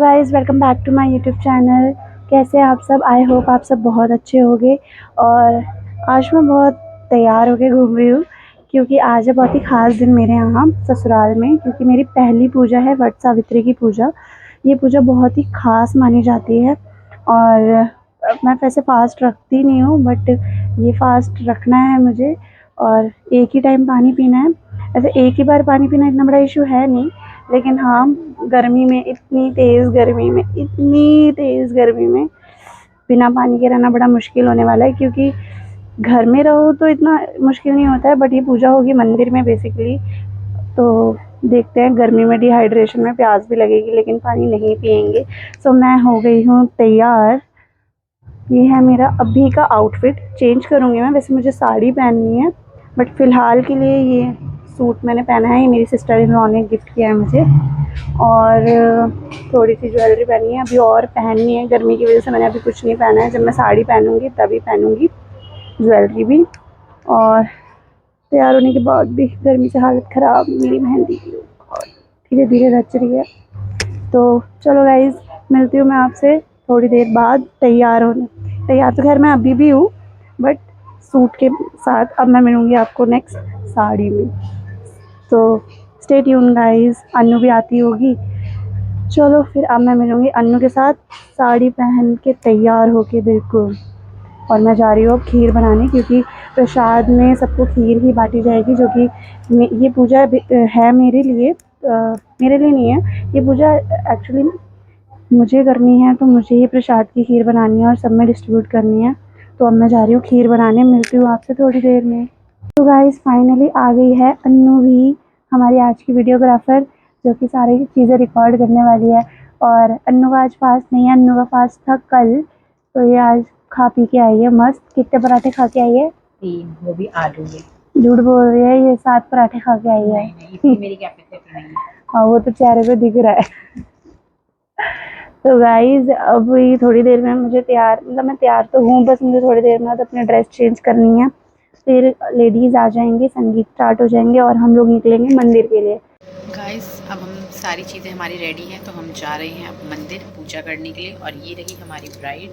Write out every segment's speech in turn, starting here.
Guys, welcome back to my YouTube channel. कैसे हैं आप सब? आई होप आप सब बहुत अच्छे होंगे। और आज मैं बहुत तैयार होके घूम रही हूँ क्योंकि आज है बहुत ही ख़ास दिन मेरे यहाँ ससुराल में, क्योंकि मेरी पहली पूजा है वट सावित्री की पूजा। ये पूजा बहुत ही ख़ास मानी जाती है और मैं वैसे फ़ास्ट रखती नहीं हूँ, बट ये फ़ास्ट रखना है मुझे और एक ही टाइम पानी पीना है। ऐसे एक ही बार पानी पीना इतना बड़ा इशू है नहीं, लेकिन हाँ, गर्मी में इतनी तेज़ गर्मी में बिना पानी के रहना बड़ा मुश्किल होने वाला है। क्योंकि घर में रहो तो इतना मुश्किल नहीं होता है, बट ये पूजा होगी मंदिर में बेसिकली, तो देखते हैं। गर्मी में डिहाइड्रेशन में प्यास भी लगेगी लेकिन पानी नहीं पिएंगे। सो मैं हो गई हूँ तैयार। ये है मेरा अभी का आउटफिट। चेंज करूँगी मैं, वैसे मुझे साड़ी पहननी है बट फ़िलहाल के लिए ये सूट मैंने पहना है। ये मेरी सिस्टर इन लॉ ने गिफ्ट किया है मुझे। और थोड़ी सी ज्वेलरी पहनी है, अभी और पहननी है। गर्मी की वजह से मैंने अभी कुछ नहीं पहना है, जब मैं साड़ी पहनूँगी तभी पहनूँगी ज्वेलरी भी। और तैयार होने के बाद भी गर्मी से हालत ख़राब मेरी मेहंदी की और धीरे धीरे रच रही है। तो चलो गाइज़, मिलती हूँ मैं आपसे थोड़ी देर बाद तैयार तो खैर मैं अभी भी हूँ, बट सूट के साथ अब मैं मिलूँगी आपको नेक्स्ट साड़ी में। तो स्टे ट्यून गाइज़, अन्नू भी आती होगी। चलो फिर अब मैं मिलूँगी अन्नू के साथ साड़ी पहन के तैयार होके बिल्कुल। और मैं जा रही हूँ अब खीर बनाने, क्योंकि प्रसाद में सबको खीर ही बांटी जाएगी, जो कि ये पूजा है मेरे लिए नहीं है। ये पूजा एक्चुअली मुझे करनी है, तो मुझे ही प्रसाद की खीर बनानी है और सब में डिस्ट्रीब्यूट करनी है। तो अब मैं जा रही हूँ खीर बनाने। मिलती हूँ आपसे थोड़ी देर में। तो गाइस फाइनली आ गई है अन्नू भी, हमारी आज की वीडियोग्राफर, जो कि सारी चीज़ें रिकॉर्ड करने वाली है। और अन्नू का आज फास्ट नहीं है, अन्नू का फास्ट था कल, तो ये आज खा पी के आई है मस्त। कितने पराठे खा के आई है? 3, वो भी आलू में। झूठ बोल रही है, ये 7 पराठे खा के आई है। नहीं, मेरी कैपेसिटी नहीं है। हाँ, वो तो चेहरे पे दिख रहा है। तो गाइज अब ये थोड़ी देर में मुझे मैं तैयार तो हूँ, बस मुझे थोड़ी देर में तो अपने ड्रेस चेंज करनी है। फिर लेडीज़ आ जाएंगी, संगीत स्टार्ट हो जाएंगे और हम लोग निकलेंगे मंदिर के लिए। गाइस अब हम सारी चीज़ें हमारी रेडी हैं, तो हम जा रहे हैं अब मंदिर पूजा करने के लिए। और ये रही हमारी ब्राइड।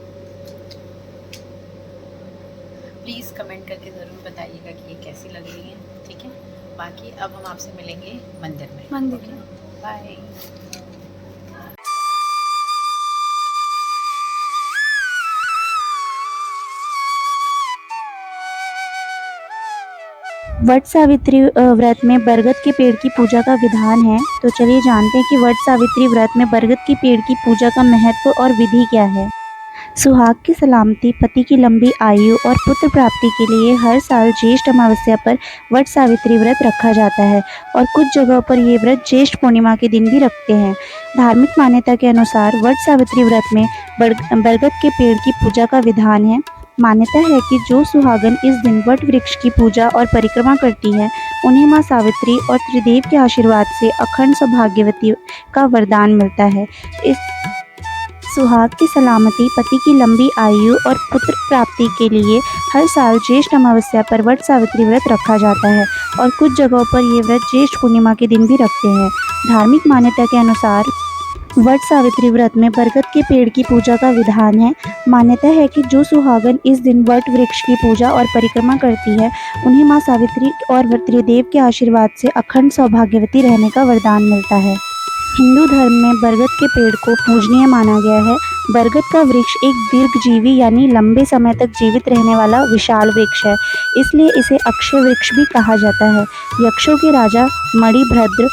प्लीज़ कमेंट करके ज़रूर बताइएगा कि ये कैसी लग रही है, ठीक है। बाकी अब हम आपसे मिलेंगे मंदिर में। बाय। वट सावित्री व्रत में बरगद के पेड़ की पूजा का विधान है। तो चलिए जानते हैं कि वट सावित्री व्रत में बरगद के पेड़ की पूजा का महत्व और विधि क्या है। सुहाग की सलामती, पति की लंबी आयु और पुत्र प्राप्ति के लिए हर साल ज्येष्ठ अमावस्या पर वट सावित्री व्रत रखा जाता है और कुछ जगहों पर ये व्रत ज्येष्ठ पूर्णिमा के दिन भी रखते हैं। धार्मिक मान्यता के अनुसार वट सावित्री व्रत में बरगद के पेड़ की पूजा का विधान है। मान्यता है कि जो सुहागन इस दिन वट वृक्ष की पूजा और परिक्रमा करती है, उन्हें माँ सावित्री और त्रिदेव के आशीर्वाद से अखंड सौभाग्यवती का वरदान मिलता है। इस सुहाग की सलामती, पति की लंबी आयु और पुत्र प्राप्ति के लिए हर साल ज्येष्ठ अमावस्या पर वट सावित्री व्रत रखा जाता है और कुछ जगहों पर ये व्रत ज्येष्ठ पूर्णिमा के दिन भी रखते हैं। धार्मिक मान्यता के अनुसार वट सावित्री व्रत में बरगद के पेड़ की पूजा का विधान है। मान्यता है कि जो सुहागन इस दिन वट वृक्ष की पूजा और परिक्रमा करती है, उन्हें माँ सावित्री और त्रिदेव के आशीर्वाद से अखंड सौभाग्यवती रहने का वरदान मिलता है। हिंदू धर्म में बरगद के पेड़ को पूजनीय माना गया है। बरगद का वृक्ष एक दीर्घजीवी यानी लंबे समय तक जीवित रहने वाला विशाल वृक्ष है, इसलिए इसे अक्षय वृक्ष भी कहा जाता है। यक्षों के राजा मणिभद्र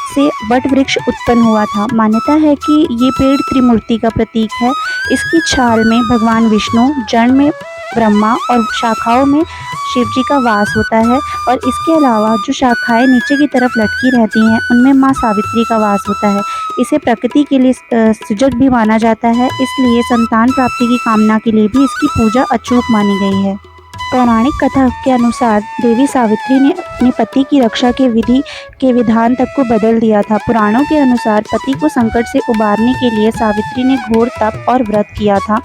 से वट वृक्ष उत्पन्न हुआ था। मान्यता है कि ये पेड़ त्रिमूर्ति का प्रतीक है। इसकी छाल में भगवान विष्णु, जड़ में ब्रह्मा और शाखाओं में शिव जी का वास होता है। और इसके अलावा जो शाखाएं नीचे की तरफ लटकी रहती हैं, उनमें माँ सावित्री का वास होता है। इसे प्रकृति के लिए सजग भी माना जाता है, इसलिए संतान प्राप्ति की कामना के लिए भी इसकी पूजा अचूक मानी गई है। पौराणिक कथा के अनुसार देवी सावित्री ने अपने पति की रक्षा के विधि के विधान तक को बदल दिया था। पुराणों के अनुसार पति को संकट से उबारने के लिए सावित्री ने घोर तप और व्रत किया था।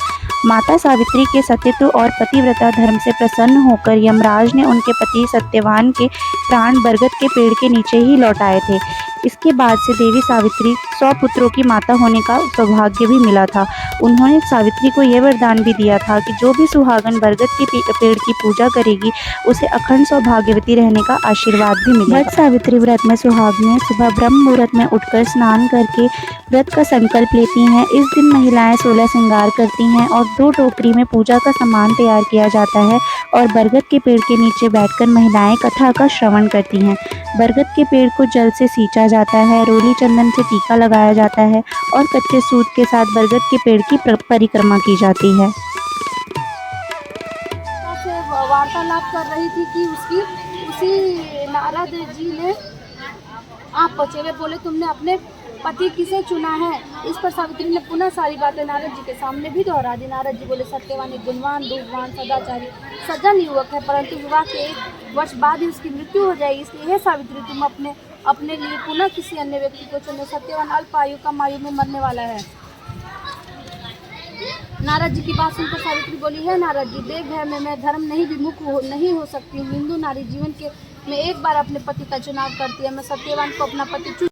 माता सावित्री के सतीत्व और पतिव्रता धर्म से प्रसन्न होकर यमराज ने उनके पति सत्यवान के प्राण बरगद के पेड़ के नीचे ही लौटाए थे। इसके बाद से देवी सावित्री 100 पुत्रों की माता होने का सौभाग्य भी मिला था। उन्होंने सावित्री को यह वरदान भी दिया था कि जो भी सुहागन बरगद के पेड़ की पूजा करेगी उसे अखंड सौभाग्यवती रहने का आशीर्वाद भी मिलेगा। वट सावित्री व्रत में सुहागनें सुबह ब्रह्म मुहूर्त में उठकर स्नान करके व्रत का संकल्प लेती हैं। इस दिन महिलाएं 16 श्रृंगार करती हैं और 2 टोकरी में पूजा का सामान तैयार किया जाता है और बरगद के पेड़ के नीचे बैठकर महिलाएं कथा का श्रवण करती हैं। बरगद के पेड़ को जल से सींचा जाता है, रोली चंदन से टीका लगाया जाता है और कच्चे सूत के साथ बरगद के पेड़ की परिक्रमा की जाती है। वार्तालाप कर रही थी कि उसी नारद जी ने आप पचेवे बोले तुमने अपने पति किसे चुना है। इस पर सावित्री ने पुनः सारी बातें नारद जी के सामने भी दोहरा दी। नारद जी बोले सत्यवान, गुणवान, रूपवान, सदाचारी, सज्जन युवक है, परंतु विवाह के 1 वर्ष बाद ही उसकी मृत्यु हो जाएगी। इसलिए हे सावित्री तुम अपने लिए पुनः किसी अन्य व्यक्ति को चुनो। सत्यवान अल्प आयु कम आयु में मरने वाला है। नारद जी की बात सुनकर सावित्री बोली, है नारद जी, देव है मैं धर्म नहीं विमुख नहीं हो सकती हूँ। हिंदू नारी जीवन में एक बार अपने पति का चुनाव करती है। मैं सत्यवान को अपना पति चुन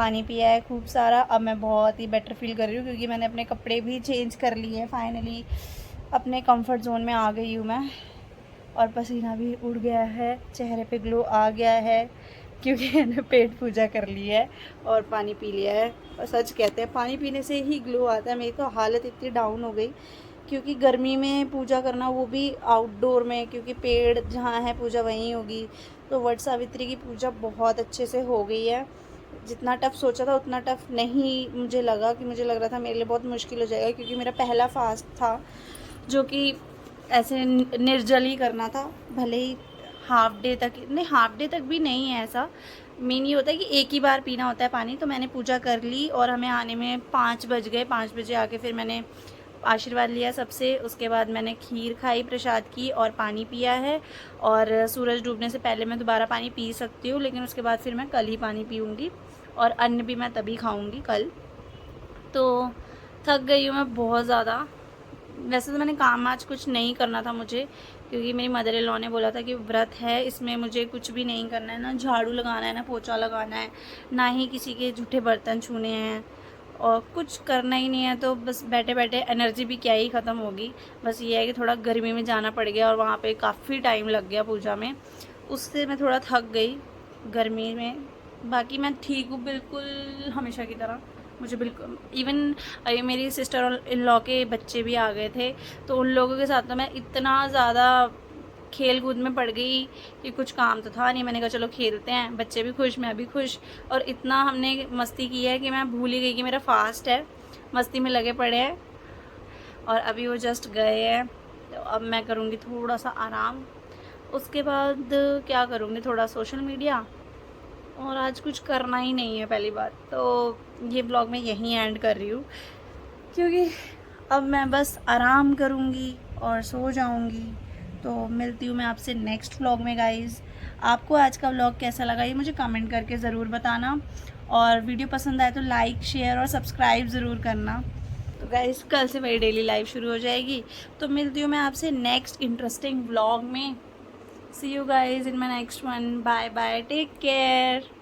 पानी पिया है खूब सारा। अब मैं बहुत ही बेटर फील कर रही हूँ क्योंकि मैंने अपने कपड़े भी चेंज कर लिए हैं। फाइनली अपने कंफर्ट जोन में आ गई हूँ मैं, और पसीना भी उड़ गया है, चेहरे पे ग्लो आ गया है क्योंकि मैंने पेट पूजा कर ली है और पानी पी लिया है। और सच कहते हैं पानी पीने से ही ग्लो आता है। मेरी तो हालत इतनी डाउन हो गई क्योंकि गर्मी में पूजा करना, वो भी आउटडोर में, क्योंकि पेड़ जहाँ है पूजा वहीं होगी। तो वट सावित्री की पूजा बहुत अच्छे से हो गई है। जितना टफ़ सोचा था उतना टफ़ नहीं मुझे लगा, कि मुझे लग रहा था मेरे लिए बहुत मुश्किल हो जाएगा क्योंकि मेरा पहला फास्ट था जो कि ऐसे निर्जल ही करना था। भले ही हाफ डे तक, नहीं हाफ डे तक भी नहीं है, ऐसा मीन ये होता है कि एक ही बार पीना होता है पानी। तो मैंने पूजा कर ली और हमें आने में 5 बज गए। 5 बजे आके फिर मैंने आशीर्वाद लिया सबसे। उसके बाद मैंने खीर खाई प्रसाद की और पानी पिया है। और सूरज डूबने से पहले मैं दोबारा पानी पी सकती हूँ, लेकिन उसके बाद फिर मैं कल ही पानी पीऊँगी और अन्न भी मैं तभी खाऊँगी कल। तो थक गई हूँ मैं बहुत ज़्यादा। वैसे तो मैंने काम आज कुछ नहीं करना था मुझे, क्योंकि मेरी मदर इन लॉ ने बोला था कि व्रत है, इसमें मुझे कुछ भी नहीं करना है, ना झाड़ू लगाना है, ना पोछा लगाना है, ना ही किसी के जूठे बर्तन छूने हैं, और कुछ करना ही नहीं है। तो बस बैठे बैठे एनर्जी भी क्या ही ख़त्म होगी। बस ये है कि थोड़ा गर्मी में जाना पड़ गया और वहाँ पे काफ़ी टाइम लग गया पूजा में, उससे मैं थोड़ा थक गई गर्मी में। बाकी मैं ठीक हूँ बिल्कुल हमेशा की तरह। मुझे बिल्कुल इवन मेरी सिस्टर इन लॉ के बच्चे भी आ गए थे, तो उन लोगों के साथ तो मैं इतना ज़्यादा खेल कूद में पड़ गई कि कुछ काम तो था नहीं। मैंने कहा चलो खेलते हैं, बच्चे भी खुश मैं भी खुश, और इतना हमने मस्ती की है कि मैं भूल ही गई कि मेरा फास्ट है। मस्ती में लगे पड़े हैं और अभी वो जस्ट गए हैं। तो अब मैं करूँगी थोड़ा सा आराम, उसके बाद क्या करूँगी, थोड़ा सोशल मीडिया, और आज कुछ करना ही नहीं है पहली बात। तो ये ब्लॉग मैं यहीं एंड कर रही हूँ क्योंकि अब मैं बस आराम करूँगी और सो जाऊँगी। तो मिलती हूँ मैं आपसे नेक्स्ट व्लॉग में गाइज़। आपको आज का व्लॉग कैसा लगा ये मुझे कमेंट करके ज़रूर बताना, और वीडियो पसंद आए तो लाइक शेयर और सब्सक्राइब ज़रूर करना। तो गाइज़ कल से मेरी डेली लाइफ शुरू हो जाएगी। तो मिलती हूँ मैं आपसे नेक्स्ट इंटरेस्टिंग व्लॉग में। See you guys in my next one. Bye bye, take care.